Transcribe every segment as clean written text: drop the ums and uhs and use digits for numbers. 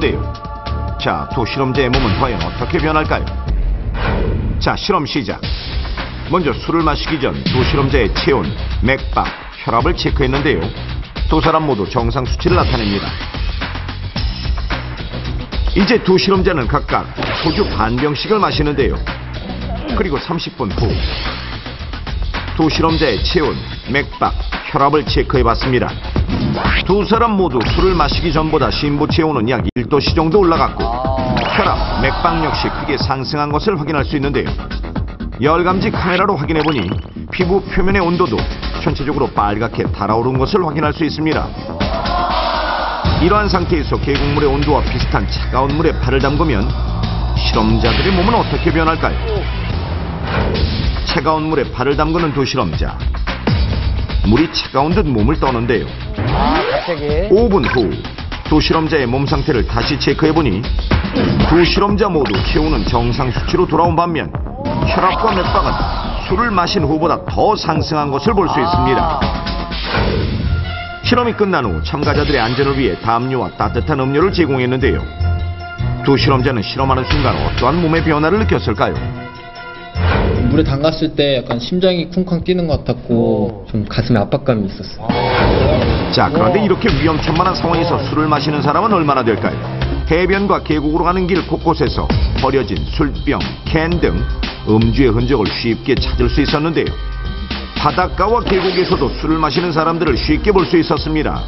있는데요. 자, 두 실험자의 몸은 과연 어떻게 변할까요? 자, 실험 시작. 먼저 술을 마시기 전 두 실험자의 체온, 맥박, 혈압을 체크했는데요. 두 사람 모두 정상 수치를 나타냅니다. 이제 두 실험자는 각각 소주 반 병씩을 마시는데요. 그리고 30분 후 두 실험자의 체온, 맥박, 혈압을 체크해봤습니다. 두 사람 모두 술을 마시기 전보다 심부 체온은 약 1도씨 정도 올라갔고 혈압, 맥박 역시 크게 상승한 것을 확인할 수 있는데요. 열감지 카메라로 확인해보니 피부 표면의 온도도 전체적으로 빨갛게 달아오른 것을 확인할 수 있습니다. 이러한 상태에서 계곡물의 온도와 비슷한 차가운 물에 발을 담그면 실험자들의 몸은 어떻게 변할까요? 차가운 물에 발을 담그는 두 실험자. 물이 차가운 듯 몸을 떠는데요. 갑자기? 5분 후 두 실험자의 몸 상태를 다시 체크해보니 두 실험자 모두 체온은 정상 수치로 돌아온 반면 혈압과 맥박은 술을 마신 후보다 더 상승한 것을 볼 수 있습니다. 실험이 끝난 후 참가자들의 안전을 위해 담요와 따뜻한 음료를 제공했는데요. 두 실험자는 실험하는 순간 어떠한 몸의 변화를 느꼈을까요? 물에 담갔을 때 약간 심장이 쿵쾅 뛰는 것 같았고 좀 가슴에 압박감이 있었어요. 자, 그런데 이렇게 위험천만한 상황에서 술을 마시는 사람은 얼마나 될까요? 해변과 계곡으로 가는 길 곳곳에서 버려진 술병, 캔 등 음주의 흔적을 쉽게 찾을 수 있었는데요. 바닷가와 계곡에서도 술을 마시는 사람들을 쉽게 볼 수 있었습니다.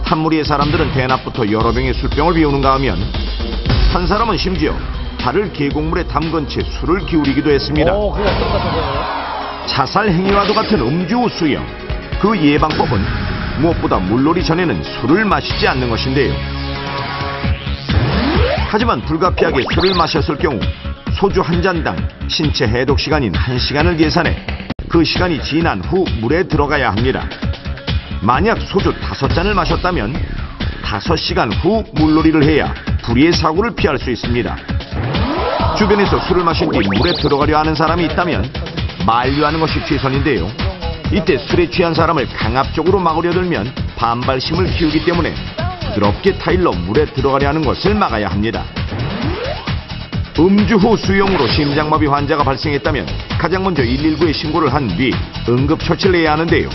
한 무리의 사람들은 대낮부터 여러 병의 술병을 비우는가 하면 한 사람은 심지어 발을 계곡물에 담근 채 술을 기울이기도 했습니다. 자살 행위와도 같은 음주 후 수영. 그 예방법은 무엇보다 물놀이 전에는 술을 마시지 않는 것인데요. 하지만 불가피하게 술을 마셨을 경우 소주 한 잔당 신체 해독 시간인 1시간을 계산해 그 시간이 지난 후 물에 들어가야 합니다. 만약 소주 5잔을 마셨다면 5시간 후 물놀이를 해야 불의의 사고를 피할 수 있습니다. 주변에서 술을 마신 뒤 물에 들어가려 하는 사람이 있다면 만류하는 것이 최선인데요. 이때 술에 취한 사람을 강압적으로 막으려 들면 반발심을 키우기 때문에 부드럽게 타일로 물에 들어가려 하는 것을 막아야 합니다. 음주 후 수영으로 심장마비 환자가 발생했다면 가장 먼저 119에 신고를 한 뒤 응급처치를 해야 하는데요.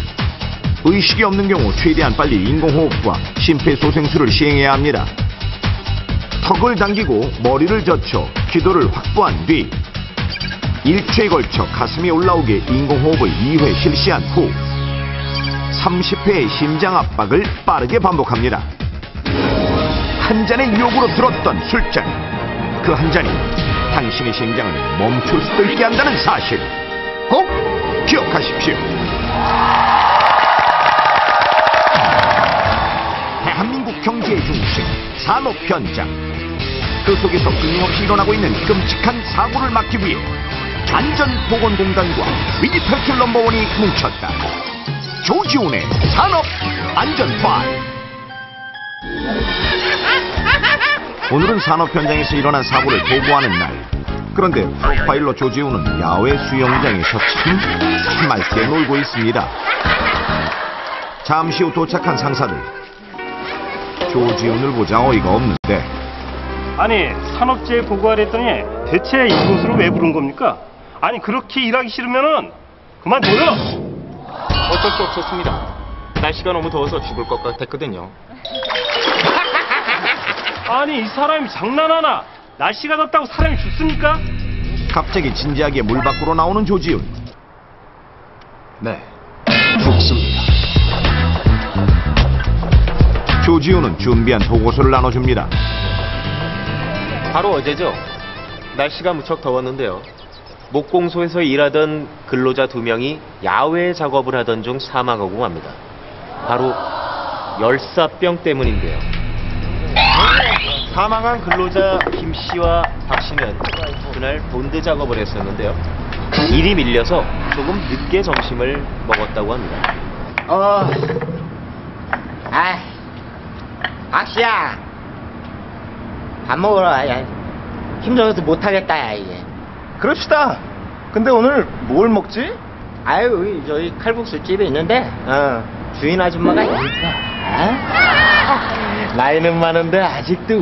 의식이 없는 경우 최대한 빨리 인공호흡과 심폐소생술을 시행해야 합니다. 턱을 당기고 머리를 젖혀 기도를 확보한 뒤 1초에 걸쳐 가슴이 올라오게 인공호흡을 2회 실시한 후 30회의 심장 압박을 빠르게 반복합니다. 한 잔의 유혹으로 들었던 술잔. 그 한 잔이 당신의 심장을 멈출 수도 있게 한다는 사실 꼭 기억하십시오. 대한민국 경제의 중심 산업 현장. 그 속에서 끊임없이 일어나고 있는 끔찍한 사고를 막기 위해 안전보건공단과 위기 탈출 넘버원이 뭉쳤다. 조지훈의 산업 안전파일. 오늘은 산업 현장에서 일어난 사고를 보고하는 날. 그런데 프로파일러 조지훈은 야외 수영장에서 참 새맑게 놀고 있습니다. 잠시 후 도착한 상사들. 조지훈을 보자 어이가 없는데. 아니, 산업재해 보고하려 했더니 대체 이곳으로 왜 부른 겁니까? 아니, 그렇게 일하기 싫으면은 그만둬요. 어쩔 수 없었습니다. 날씨가 너무 더워서 죽을 것 같았거든요. 아니, 이 사람이 장난하나? 날씨가 덥다고 사람이 죽습니까? 갑자기 진지하게 물 밖으로 나오는 조지훈. 네, 죽습니다. 조지훈은 준비한 보고서를 나눠줍니다. 바로 어제죠. 날씨가 무척 더웠는데요. 목공소에서 일하던 근로자 2명이 야외 작업을 하던 중 사망하고 맙니다. 바로 열사병 때문인데요. 사망한 근로자 김 씨와 박 씨는 그날 본드 작업을 했었는데요. 일이 밀려서 조금 늦게 점심을 먹었다고 합니다. 박씨야, 밥 먹으러 와. 야, 힘들어서 못하겠다, 야, 이제. 그럽시다. 근데 오늘 뭘 먹지? 아유, 저희 칼국수 집에 있는데, 주인 아줌마가 있어. 나이는 많은데 아직도